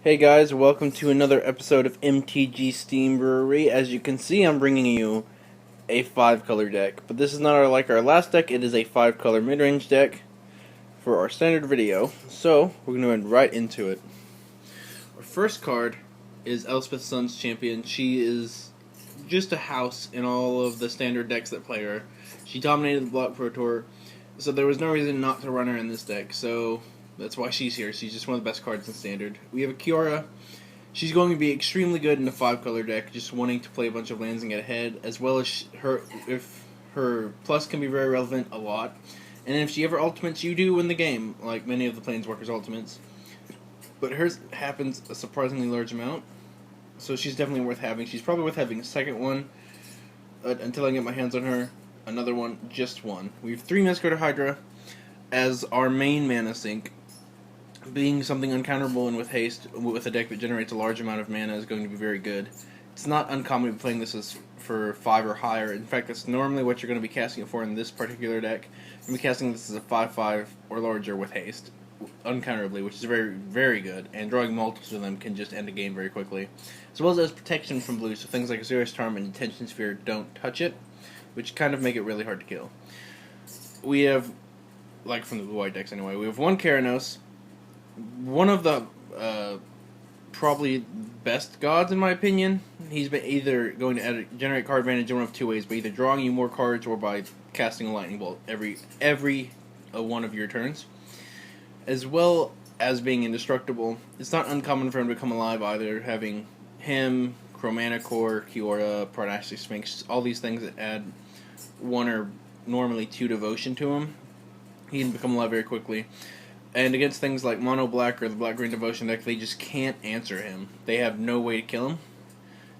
Hey guys, welcome to another episode of MTG Steam Brewery. As you can see, I'm bringing you a 5-color deck, but this is not like our last deck. It is a 5-color mid-range deck for our standard video. So, we're going to head right into it. Our first card is Elspeth Sun's Champion. She is just a house in all of the standard decks that play her. She dominated the Block Pro Tour, so there was no reason not to run her in this deck. So that's why she's here. She's just one of the best cards in Standard. We have a Kiora. She's going to be extremely good in a 5-color deck, just wanting to play a bunch of lands and get ahead, as well as her plus can be very relevant a lot. And if she ever ultimates, you do win the game, like many of the Planeswalkers' ultimates. But hers happens a surprisingly large amount, so she's definitely worth having. She's probably worth having a second one until I get my hands on her. Another one, just one. We have 3 Masquerader Hydra as our main mana sink. Being something uncounterable and with haste, with a deck that generates a large amount of mana, is going to be very good. It's not uncommon to be playing this as for 5 or higher. In fact, that's normally what you're going to be casting it for in this particular deck. You're going to be casting this as a 5/5 or larger with haste, uncounterably, which is very, very good. And drawing multiples of them can just end a game very quickly. As well as protection from blue, so things like Azorius Charm and Detention Sphere don't touch it, which kind of make it really hard to kill. We have, like from the blue-white decks anyway, we have 1 Keranos, one of the probably best gods in my opinion. He's been either going to generate card advantage in one of 2 ways, by either drawing you more cards or by casting a lightning bolt every one of your turns, as well as being indestructible. It's not uncommon for him to come alive either, having him, Chromanicore, Kiora, Pronastic Sphinx, all these things that add 1 or normally 2 devotion to him. He can become alive very quickly. And against things like Mono Black or the Black Green Devotion deck, they just can't answer him. They have no way to kill him.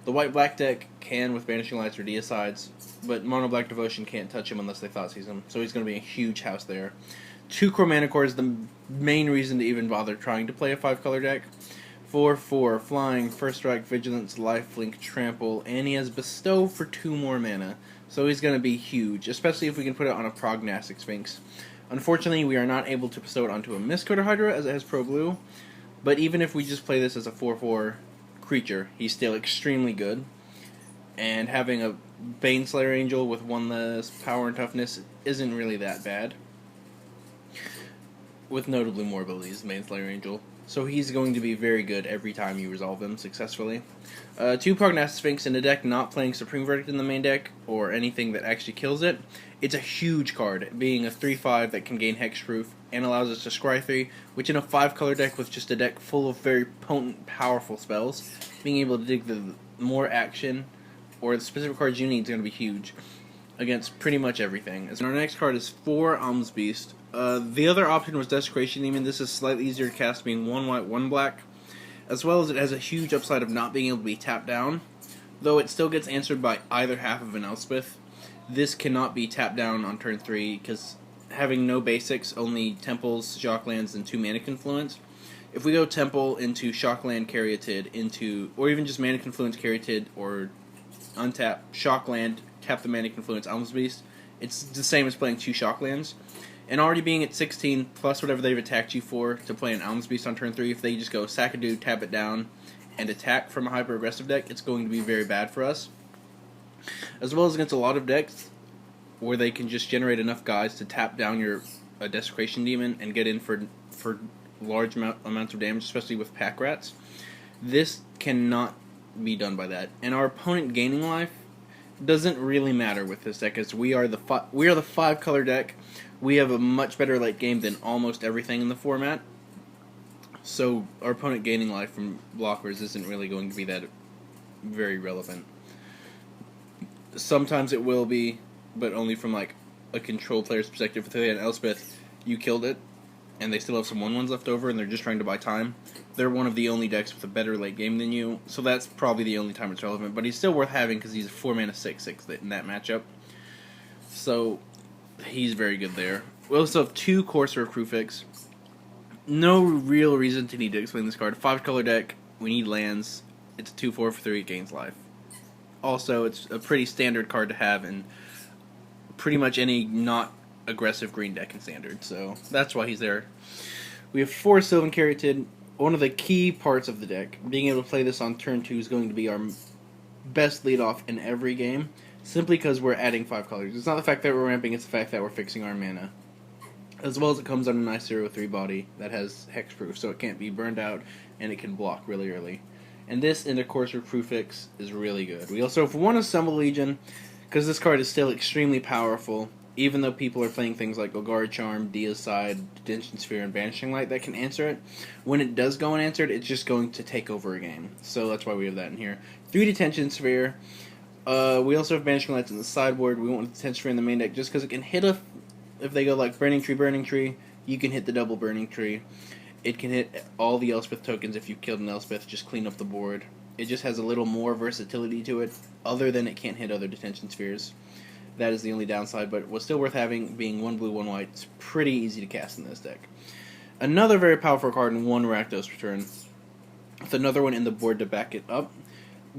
The White Black deck can with Banishing Lights or Deicides, but Mono Black Devotion can't touch him unless they Thoughtseize him, so he's going to be a huge house there. 2 Chromanicore is the main reason to even bother trying to play a 5-color deck. 4/4, Flying, First Strike, Vigilance, Lifelink, Trample, and he has Bestow for 2 more mana, so he's going to be huge, especially if we can put it on a Prognostic Sphinx. Unfortunately, we are not able to bestow it onto a Masquerader Hydra as it has Pro Blue, but even if we just play this as a 4/4 creature, he's still extremely good. And having a Baneslayer Angel with 1 less power and toughness isn't really that bad, with notably more abilities than Baneslayer Angel. So he's going to be very good every time you resolve him successfully. 2 Prognostic Sphinx in a deck not playing Supreme Verdict in the main deck, or anything that actually kills it. It's a huge card, being a 3/5 that can gain Hexproof, and allows us to scry 3, which in a 5-color deck with just a deck full of very potent, powerful spells, being able to dig the more action, or the specific cards you need is going to be huge against pretty much everything. And our next card is 4 Almsbeast. The other option was Desecration Demon. This is slightly easier to cast, being 1 white, 1 black, as well as it has a huge upside of not being able to be tapped down, though it still gets answered by either half of an Elspeth. This cannot be tapped down on turn 3, because having no basics, only Temples, Shocklands, and 2 Mana Confluence. If we go Temple into Shockland, Caryatid, into, or even just Mana Confluence, Caryatid, or untap Shockland, tap the Mana Confluence, Almsbeast, it's the same as playing 2 Shocklands. And already being at 16, plus whatever they've attacked you for, to play an Almsbeast on turn 3, if they just go Sack-a-Doo, tap it down, and attack from a hyper-aggressive deck, it's going to be very bad for us. As well as against a lot of decks where they can just generate enough guys to tap down your Desecration Demon and get in for large amounts of damage, especially with Pack Rats. This cannot be done by that. And our opponent gaining life doesn't really matter with this deck, as we are the 5-color deck. We have a much better late game than almost everything in the format. So our opponent gaining life from blockers isn't really going to be that very relevant. Sometimes it will be, but only from like a control player's perspective. If they had an Elspeth, you killed it, and they still have some 1/1s left over, and they're just trying to buy time. They're one of the only decks with a better late game than you, so that's probably the only time it's relevant. But he's still worth having because he's a 4-mana 6/6 in that matchup. So he's very good there. We also have 2 Courser of Kruphix. No real reason to need to explain this card. 5-color deck, we need lands. It's a 2/4 for 3, it gains life. Also, it's a pretty standard card to have in pretty much any not aggressive green deck in Standard, so that's why he's there. We have 4 Sylvan Caryatid. one of the key parts of the deck. Being able to play this on turn 2 is going to be our best lead off in every game, simply because we're adding 5 colors. It's not the fact that we're ramping, it's the fact that we're fixing our mana. As well as it comes on a nice 0/3 body that has hexproof, so it can't be burned out and it can block really early. And this intercourse with Proof-Fix is really good. We also have one Assemble Legion, because this card is still extremely powerful, even though people are playing things like Ogara Charm, Deicide, Detention Sphere, and Banishing Light that can answer it. When it does go unanswered, it's just going to take over a game. So that's why we have that in here. 3 Detention Sphere. We also have Banishing Lights in the sideboard. We want Detention Sphere in the main deck just because it can hit if they go like Burning Tree, you can hit the double Burning Tree. It can hit all the Elspeth tokens if you killed an Elspeth, just clean up the board. It just has a little more versatility to it, other than it can't hit other Detention Spheres. That is the only downside, but what's still worth having, being 1 blue, 1 white. It's pretty easy to cast in this deck. Another very powerful card in 1 Rakdos Return, with another one in the board to back it up.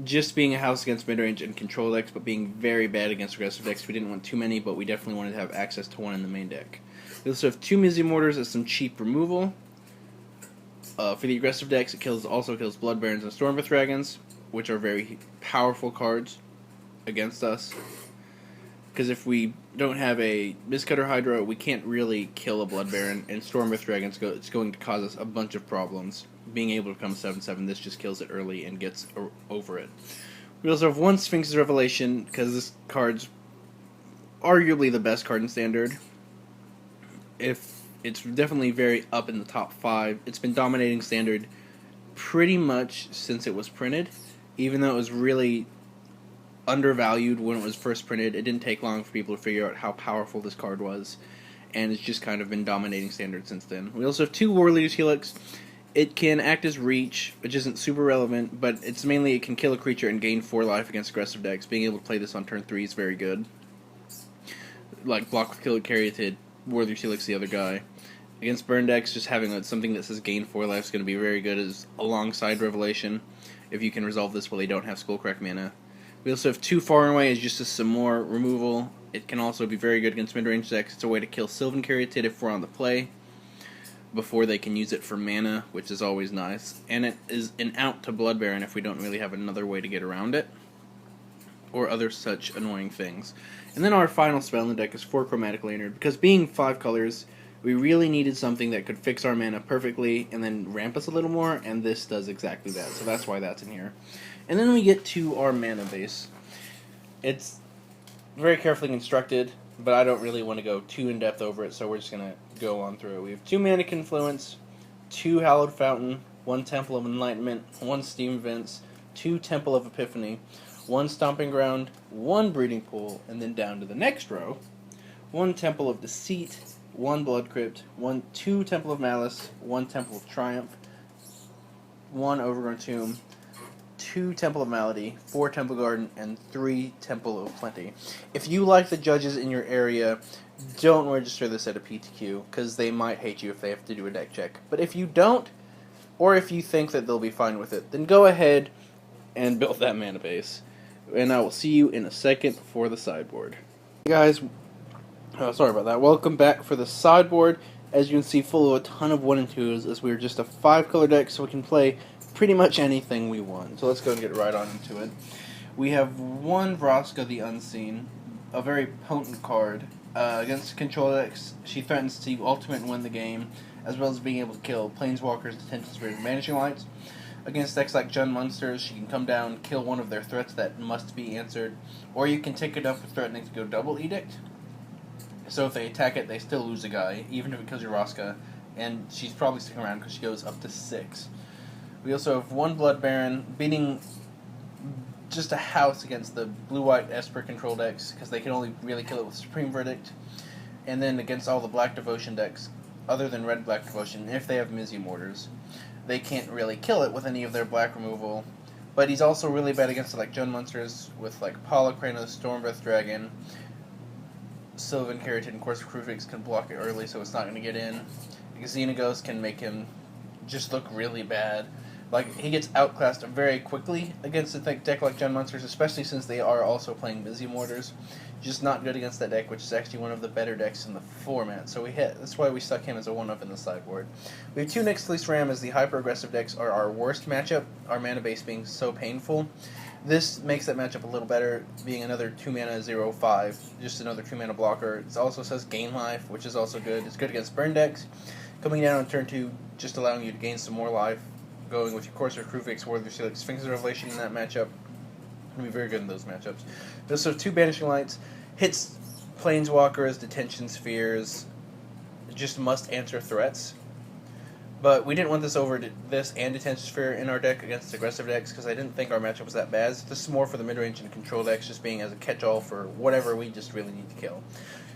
Just being a house against midrange and control decks, but being very bad against aggressive decks. We didn't want too many, but we definitely wanted to have access to 1 in the main deck. We also have 2 Mizzy Mortars as some cheap removal. For the aggressive decks, it also kills Blood Barons and Stormbreath Dragons, which are very powerful cards against us. Because if we don't have a Mistcutter Hydra, we can't really kill a Blood Baron, and Stormbreath Dragons, it's going to cause us a bunch of problems. Being able to become 7/7, this just kills it early and gets over it. We also have 1 Sphinx's Revelation, because this card's arguably the best card in Standard. It's definitely very up in the top 5. It's been dominating Standard pretty much since it was printed, even though it was really undervalued when it was first printed. It didn't take long for people to figure out how powerful this card was, and it's just kind of been dominating Standard since then. We also have 2 War Leaders Helix. It can act as Reach, which isn't super relevant, but it's mainly it can kill a creature and gain 4 life against aggressive decks. Being able to play this on turn 3 is very good. Like block with Kill Caryatid, War Leaders Helix the other guy. Against burn decks, just having something that says gain 4 life is going to be very good as alongside Revelation, if you can resolve this while they don't have Skullcrack mana. We also have 2 Far and Away as just some more removal. It can also be very good against mid-range decks. It's a way to kill Sylvan Caryatid if we're on the play, before they can use it for mana, which is always nice. And it is an out to Blood Baron if we don't really have another way to get around it, or other such annoying things. And then our final spell in the deck is 4 Chromatic Lantern, because being 5 colors, we really needed something that could fix our mana perfectly and then ramp us a little more, and this does exactly that, so that's why that's in here. And then we get to our mana base. It's very carefully constructed, but I don't really want to go too in-depth over it, so we're just going to go on through it. We have 2 Mana Confluence, 2 Hallowed Fountain, 1 Temple of Enlightenment, 1 Steam Vents, 2 Temple of Epiphany, 1 Stomping Ground, 1 Breeding Pool, and then down to the next row, 1 Temple of Deceit, 1 Blood Crypt, 2 Temple of Malice, 1 Temple of Triumph, 1 Overgrown Tomb, 2 Temple of Malady, 4 Temple Garden, and 3 Temple of Plenty. If you like the judges in your area, don't register this at a PTQ, because they might hate you if they have to do a deck check. But if you don't, or if you think that they'll be fine with it, then go ahead and build that mana base. And I will see you in a second for the sideboard. Hey guys, sorry about that. Welcome back for the sideboard. As you can see, full of a ton of 1 and 2s, as we're just a 5-color deck, so we can play pretty much anything we want. So let's go and get right on into it. We have 1 Vraska the Unseen, a very potent card. Against control decks, she threatens to ultimate and win the game, as well as being able to kill Planeswalkers, Detention Spheres, and Vanishing Lights. Against decks like Jund Monsters, she can come down, kill one of their threats that must be answered, or you can take it up for threatening to go double Edict. So if they attack it, they still lose a guy, even if it kills your Vraska, and she's probably sticking around because she goes up to 6. We also have 1 Blood Baron, beating just a house against the blue-white Esper control decks, because they can only really kill it with Supreme Verdict, and then against all the Black Devotion decks, other than Red Black Devotion, if they have Mizzy Mortars, they can't really kill it with any of their black removal. But he's also really bad against like Jund Monsters with like Paula Kranos, Stormbreath Dragon, Sylvan Caryatid, and Course of Proof-Fix can block it early, so it's not going to get in. Xenaghost can make him just look really bad. Like, he gets outclassed very quickly against a deck like Gen Monsters, especially since they are also playing Busy Mortars. Just not good against that deck, which is actually one of the better decks in the format. So that's why we stuck him as a 1-up in the sideboard. We have 2 Nyx Fleece Ram as the hyper-aggressive decks are our worst matchup, our mana base being so painful. This makes that matchup a little better, being another 2-mana 0/5, just another 2-mana blocker. It also says gain life, which is also good. It's good against burn decks. Coming down on turn 2, just allowing you to gain some more life. Going with your Courser, Kruvix, Warrior Seal, Sphinx of Revelation in that matchup. Going to be very good in those matchups. We also have 2 Banishing Lights. Hits Planeswalkers, Detention Spheres, just must-answer threats. But we didn't want this over this and Detention Sphere in our deck against aggressive decks because I didn't think our matchup was that bad. This is more for the mid-range and control decks, just being as a catch-all for whatever we just really need to kill.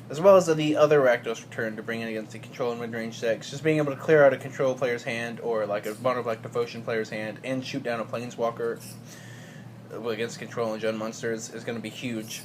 As well as the other Rakdos Return to bring in against the control and mid-range decks. Just being able to clear out a control player's hand or like a Mono Black Devotion player's hand and shoot down a Planeswalker against control and Gen Monsters is going to be huge.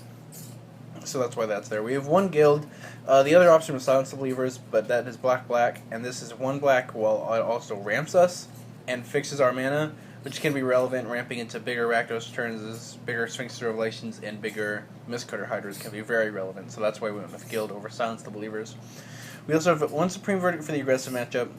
So that's why that's there. We have 1 guild. The other option was Silence the Believers, but that is black, and this is 1 black while it also ramps us and fixes our mana, which can be relevant. Ramping into bigger Rakdos Returns, bigger Sphinx Revelations, and bigger Mistcutter Hydras can be very relevant. So that's why we went with guild over Silence the Believers. We also have 1 Supreme Verdict for the aggressive matchup.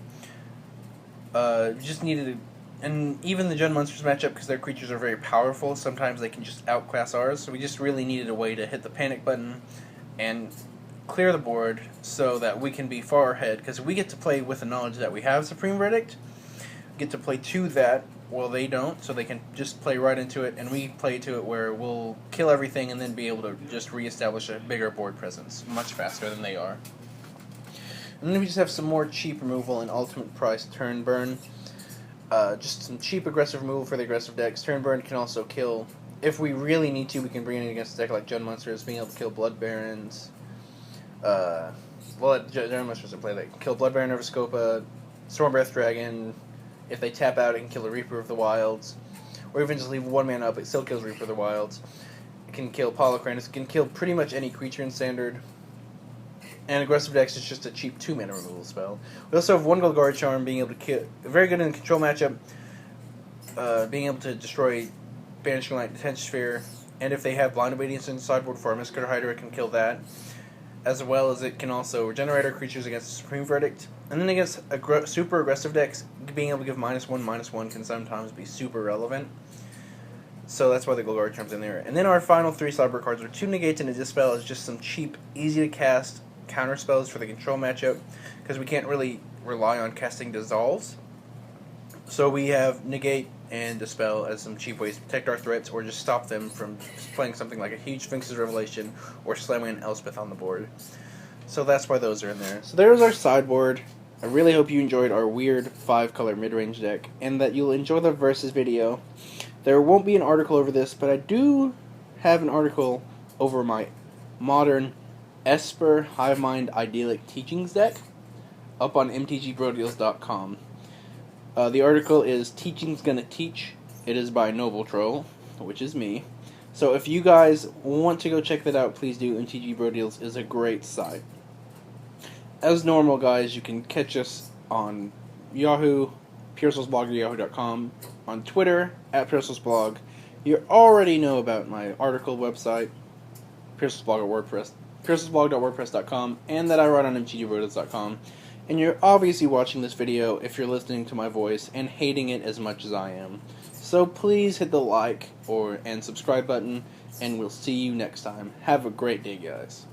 Just needed to. And even the Gen Monsters matchup, because their creatures are very powerful, sometimes they can just outclass ours, so we just really needed a way to hit the panic button and clear the board so that we can be far ahead, because we get to play with the knowledge that we have Supreme Verdict, we get to play to that, well they don't, so they can just play right into it, and we play to it where we'll kill everything and then be able to just reestablish a bigger board presence much faster than they are. And then we just have some more cheap removal and ultimate price turn burn. Just some cheap aggressive removal for the aggressive decks. Turn burn can also kill. If we really need to, we can bring it in against a deck like Gen Monsters, being able to kill Blood Barons. Gen Monsters can play that. Kill Blood Baron over Scopa, Stormbreath Dragon. If they tap out, it can kill a Reaper of the Wilds. Or even just leave 1 mana up, it still kills Reaper of the Wilds. It can kill Polocranus. It can kill pretty much any creature in Standard. And aggressive decks is just a cheap 2-mana removal spell. We also have 1 Golgari Charm, being able to kill, very good in the control matchup, being able to destroy Banishing Light, Detention Sphere, and if they have Blind Obedience in the sideboard for a Mistcutter Hydra, it can kill that. As well as it can also regenerate our creatures against the Supreme Verdict. And then against super aggressive decks, being able to give -1/-1 can sometimes be super relevant. So that's why the Golgari Charm's in there. And then our final 3 sideboard cards are 2 Negates and a Dispel is just some cheap, easy to cast counter spells for the control matchup, because we can't really rely on casting Dissolves. So we have Negate and Dispel as some cheap ways to protect our threats or just stop them from playing something like a huge Sphinx's Revelation or slamming an Elspeth on the board. So that's why those are in there. So there's our sideboard. I really hope you enjoyed our weird 5-color mid-range deck and that you'll enjoy the versus video. There won't be an article over this, but I do have an article over my modern Esper Hivemind Idyllic Teachings deck up on mtgbrodeals.com. The article is Teaching's Gonna Teach. It is by Noble Troll, which is me. So if you guys want to go check that out, please do. MTG Bro Deals is a great site. As normal, guys, you can catch us on Yahoo, puresoulsblog.yahoo.com, on Twitter, @puresoulsblog. You already know about my article website, puresoulsblog.wordpress.com, and that I write on mtgbrodeals.com. And you're obviously watching this video if you're listening to my voice and hating it as much as I am. So please hit the like and subscribe button, and we'll see you next time. Have a great day, guys.